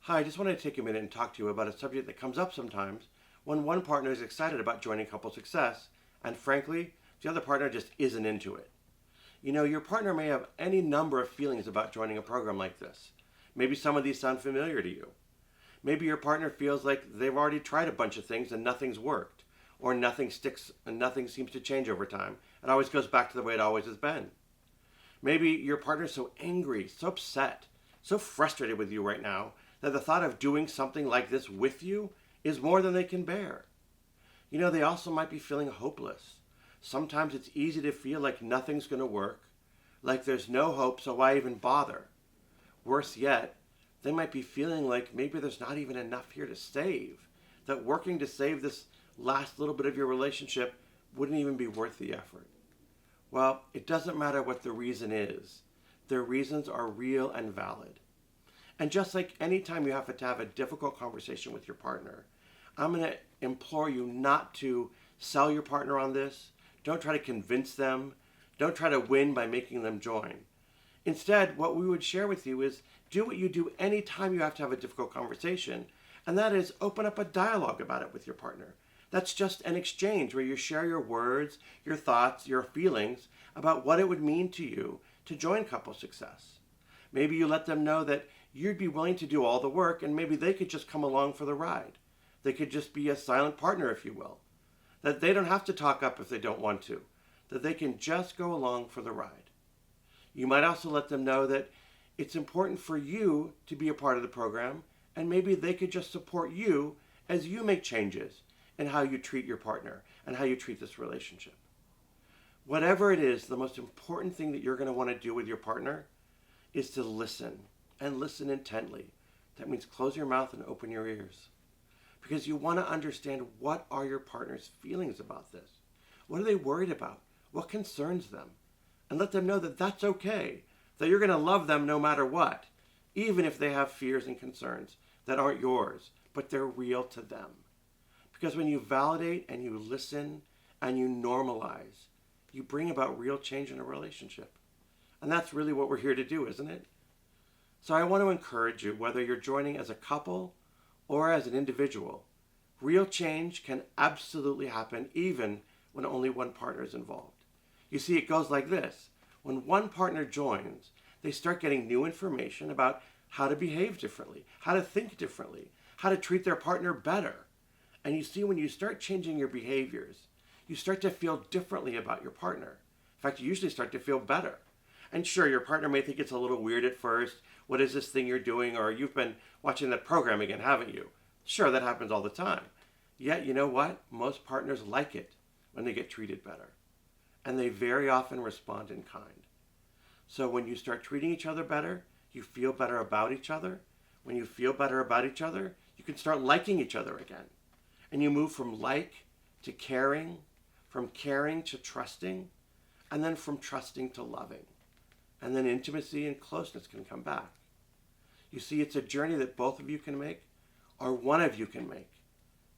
Hi, I just wanted to take a minute and talk to you about a subject that comes up sometimes when one partner is excited about joining Couple Success, and frankly, the other partner just isn't into it. You know, your partner may have any number of feelings about joining a program like this. Maybe some of these sound familiar to you. Maybe your partner feels like they've already tried a bunch of things and nothing's worked, or nothing sticks and nothing seems to change over time. It always goes back to the way it always has been. Maybe your partner's so angry, so upset, so frustrated with you right now that the thought of doing something like this with you is more than they can bear. You know, they also might be feeling hopeless. Sometimes it's easy to feel like nothing's going to work, like there's no hope, so why even bother? Worse yet, they might be feeling like maybe there's not even enough here to save, that working to save this last little bit of your relationship wouldn't even be worth the effort. Well, it doesn't matter what the reason is. Their reasons are real and valid. And just like any time you have to have a difficult conversation with your partner, I'm going to implore you not to sell your partner on this. Don't try to convince them. Don't try to win by making them join. Instead, what we would share with you is do what you do anytime you have to have a difficult conversation, and that is open up a dialogue about it with your partner. That's just an exchange where you share your words, your thoughts, your feelings about what it would mean to you to join Couple Success. Maybe you let them know that you'd be willing to do all the work and maybe they could just come along for the ride. They could just be a silent partner, if you will. That they don't have to talk up if they don't want to. That they can just go along for the ride. You might also let them know that it's important for you to be a part of the program and maybe they could just support you as you make changes in how you treat your partner and how you treat this relationship. Whatever it is, the most important thing that you're going to want to do with your partner is to listen and listen intently. That means close your mouth and open your ears. Because you want to understand what are your partner's feelings about this. What are they worried about? What concerns them? And let them know that that's okay. That you're going to love them no matter what. Even if they have fears and concerns that aren't yours, but they're real to them. Because when you validate and you listen and you normalize, you bring about real change in a relationship. And that's really what we're here to do, isn't it? So I want to encourage you, whether you're joining as a couple or as an individual, real change can absolutely happen even when only one partner is involved. You see, it goes like this. When one partner joins, they start getting new information about how to behave differently, how to think differently, how to treat their partner better. And you see, when you start changing your behaviors, you start to feel differently about your partner. In fact, you usually start to feel better. And sure, your partner may think it's a little weird at first. What is this thing you're doing? Or you've been watching that program again, haven't you? Sure, that happens all the time. Yet, you know what? Most partners like it when they get treated better. And they very often respond in kind. So when you start treating each other better, you feel better about each other. When you feel better about each other, you can start liking each other again. And you move from like to caring, from caring to trusting, and then from trusting to loving. And then intimacy and closeness can come back. You see, it's a journey that both of you can make, or one of you can make.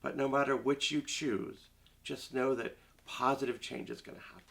But no matter which you choose, just know that positive change is going to happen.